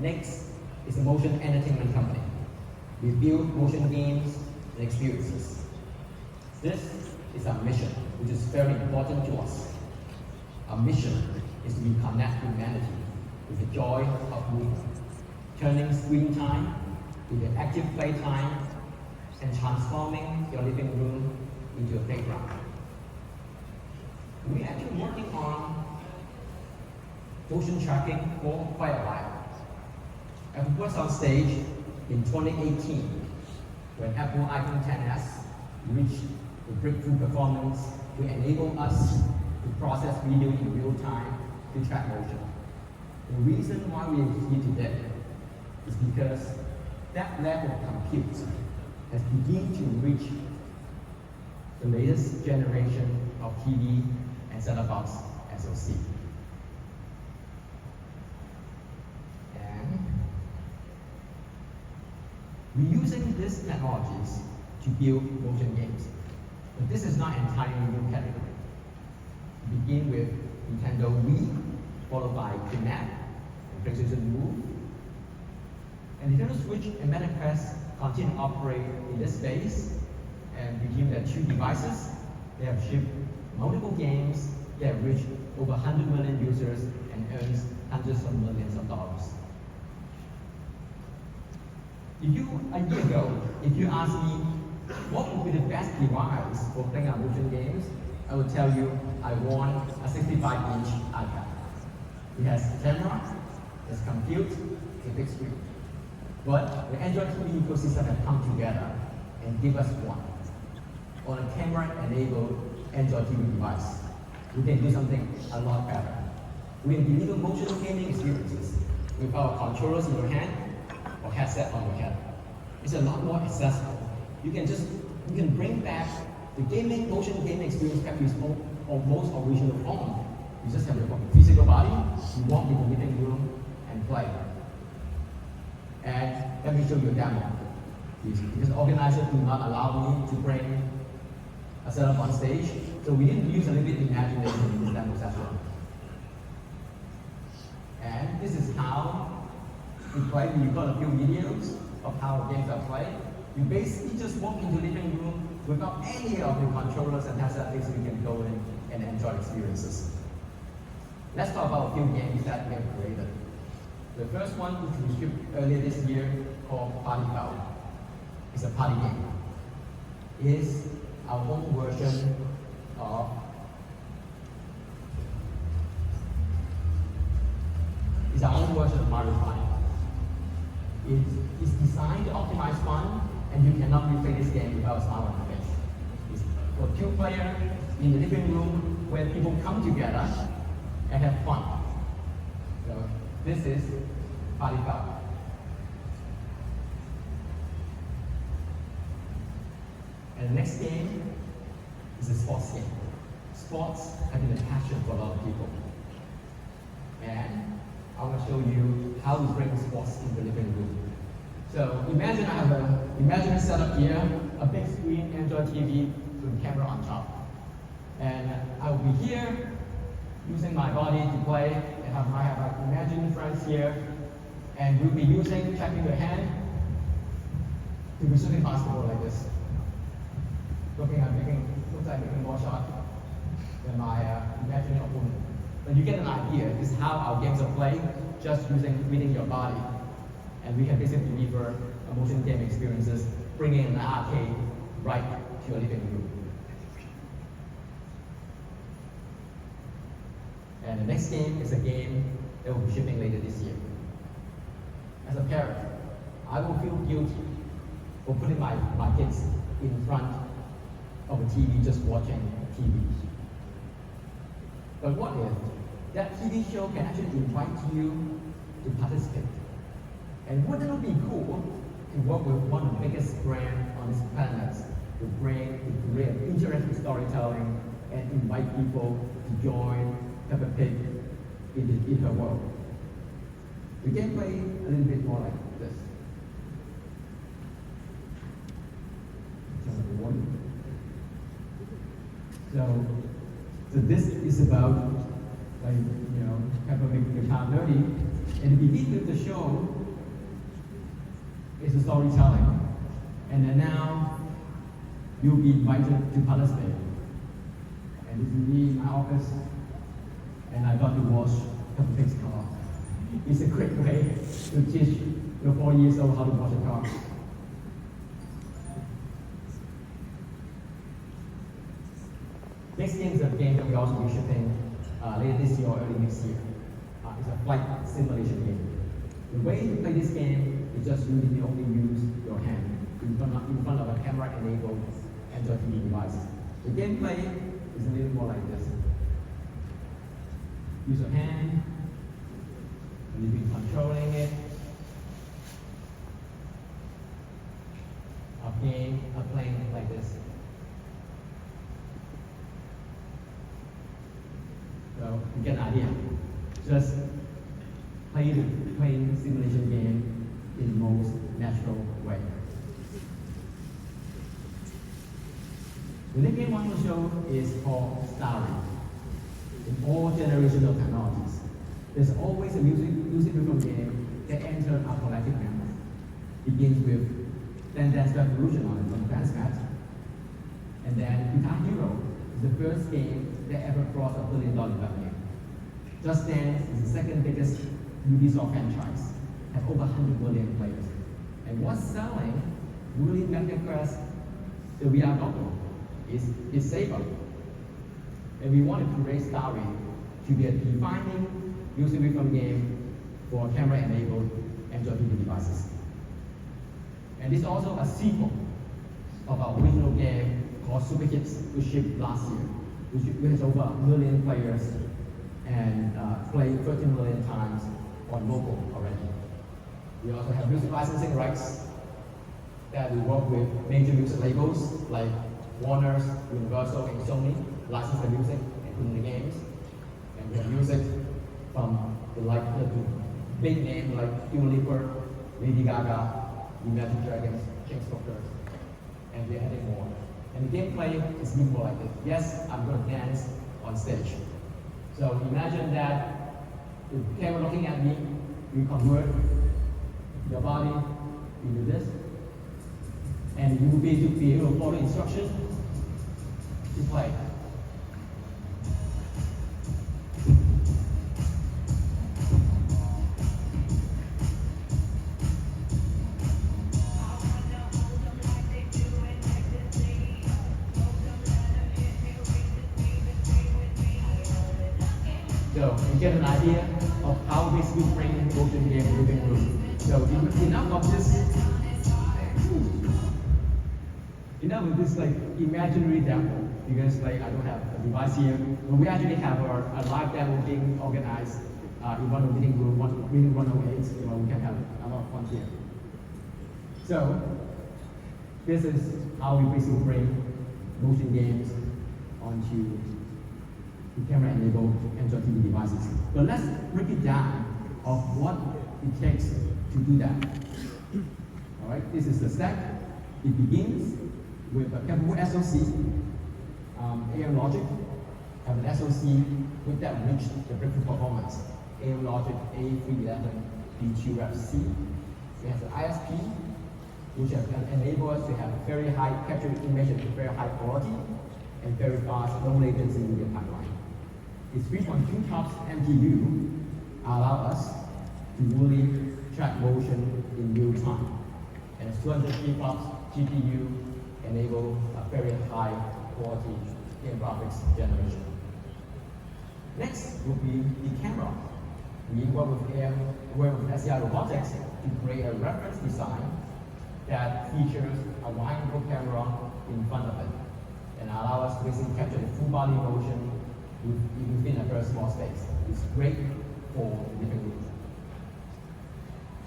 Next is a motion entertainment company. We build motion games and experiences. This is our mission, which is very important to us. Our mission is to reconnect humanity with the joy of movement, turning screen time into active playtime and transforming your living room into a playground. We're actually working on motion tracking for quite a while. And we was on stage in 2018 when Apple iPhone XS reached the breakthrough performance to enable us to process video in real time to track motion. The reason why we are here today is because that level of compute has begun to reach the latest generation of TV and set-top box SoC. And we're using these technologies to build motion games. But this is not entirely new category. We begin with Nintendo Wii, followed by Keynote and PlayStation Move. And Nintendo Switch and Meta Quest continue to operate in this space, and between their two devices, they have shipped multiple games that have reached over 100 million users and earns hundreds of millions of dollars. A year ago, if you asked me what would be the best device for playing our motion games, I would tell you I want a 65-inch iPad. It has a camera, it has compute, a big screen. But the Android TV ecosystem has come together and give us one. On a camera-enabled Android TV device, we can do something a lot better. We can deliver motion gaming experiences with our controllers in your hand or headset on your head. It's a lot more accessible. You can bring back the motion gaming experience back to its most original form. You just have your physical body, you walk in the living room and play. And let me show you a demo. Because organizers do not allow me to bring a setup on stage, so we need to use a little bit of imagination in this demo session. And this is how we play. We've got a few videos of how games are played. You basically just walk into the living room without any of the controllers and headset things, so you can go in and enjoy experiences. Let's talk about a few games that we have created. The first one, which we shipped earlier this year, called Party Foul. It's a party game. It is our own version of Mario Party. It is designed to optimize fun, and you cannot replay this game without a smile on your face. It's for two players in the living room where people come together and have fun. So this is Party Foul. And the next game is a sports game. Sports have been a passion for a lot of people. And I want to show you how we bring sports in the living room. So imagine I have a setup here, a big screen Android TV with a camera on top. And I will be here using my body to play, and I have my imaginary friends here, and we'll be checking your hand to be shooting basketball like this. Looks like making more shots than my imaginary opponent. But you get an idea. This is how our games are played, just reading your body. And we can basically deliver motion game experiences, bringing an arcade right to your living room. And the next game is a game that will be shipping later this year. As a parent, I will feel guilty for putting my kids in front of a TV just watching TV. But what if that TV show can actually invite you to participate? And wouldn't it be cool to work with one of the biggest brands on this planet to create interactive storytelling and invite people to join Peppa Pig in her world? We can play a little bit more like this. So this is about Peppa Pig become nerdy, and to begin with the show, It's a storytelling. And then now, you'll be invited to participate. And this is me in my office, and I got to watch the fixed car. It's a great way to teach your 4 years old how to wash a car. Next game is a game that we also be shipping later this year or early next year. It's a flight simulation game. The way to play this game is just really only use your hand in front of a camera-enabled Android TV device. The gameplay is a little more like this. Use your hand, and you'll be controlling it. A plane like this. So you get an idea. Just play the plane simulation game in the most natural way. The next game I want to show is called Starry. In all generations of technologies, there's always a music rhythm game that enters our collective memory. It begins with Dance Revolution on the dance mat, and then Guitar Hero is the first game that ever crossed $1 billion revenue. Just Dance is the second biggest Ubisoft franchise, have over 100 million players. And what's selling really make across the VR goggle is Saber. And we wanted to create Starry to be a defining user rhythm game for camera-enabled Android TV devices. And this is also a sequel of our original game called Super Hits, which shipped last year, which has over 1 million players and played 13 million times on mobile already. We also have music licensing rights that we work with major music labels like Warner, Universal, and Sony, license the music and put in the games. And we have music from the big names like Dua Lipa, Lady Gaga, Imagine Dragons, Chainsmokers, and we're adding more. And the gameplay is simple like this. Yes, I'm going to dance on stage. So imagine that the camera looking at me, you convert your body into this, and you will be able to follow instructions to play. So you get an idea of how this will bring motion game to the living room. So enough of this, enough of this like imaginary demo, because like I don't have a device here, but we actually have a live demo being organized in one of the meeting room, meeting 108. We can have a lot of fun here. So this is how we basically bring motion games onto the camera-enabled Android TV devices. But let's break it down of what it takes to do that. All right, this is the step. It begins with a capable SoC. AM Logic have an SoC with that reach the breakthrough performance. AM Logic A311 B2FC. We have the ISP, which can enable us to have very high capture image at very high quality and very fast, low latency media pipeline. Its 3.2 TOPS MPU allow us to really track motion in real time. And its 203 TOPS GPU enable a very high quality game graphics generation. Next would be the camera. We work with SCI Robotics to create a reference design that features a wide-angle camera in front of it and allow us to basically capture the full body motion within a very small space. It's great for the living room.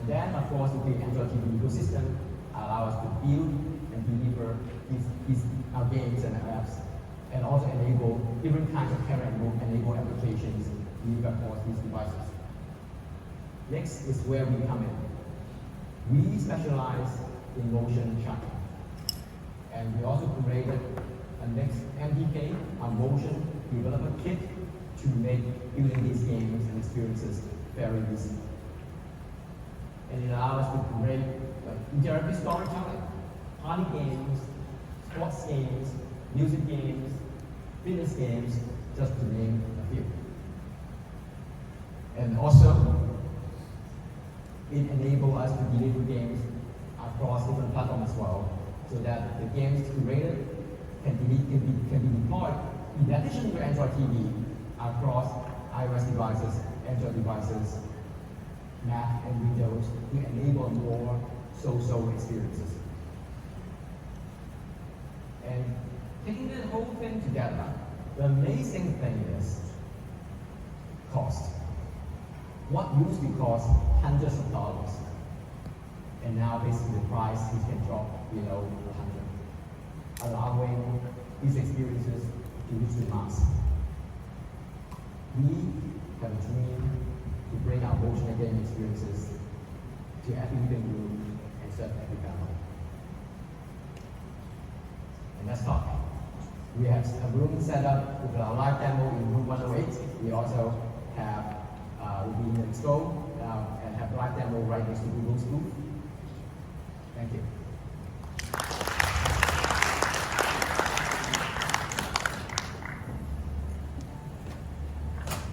And then, of course, the Android TV ecosystem allow us to build and deliver our games and apps, and also enable different kinds of camera-enabled applications used across these devices. Next is where we come in. We specialize in motion tracking, and we also created a next MDK, a motion developer kit, to make building these games and experiences very easy. And it allows us to create interactive storytelling, party games, sports games, music games, fitness games, just to name a few. And also, it enables us to deliver games across different platforms as well, so that the games created can be deployed in addition to Android TV across iOS devices, Android devices, Mac and Windows to enable more social experiences. And taking the whole thing together, the amazing thing is cost. What used to cost hundreds of dollars, and now basically the price can drop below 100, allowing these experiences to reach the mass. We have a dream to bring our motion game experiences to every living room and serve every family. And let's talk. We have a room set up with our live demo in room 108. We also have we'll be in the expo and have live demo right next to Google's booth. Thank you.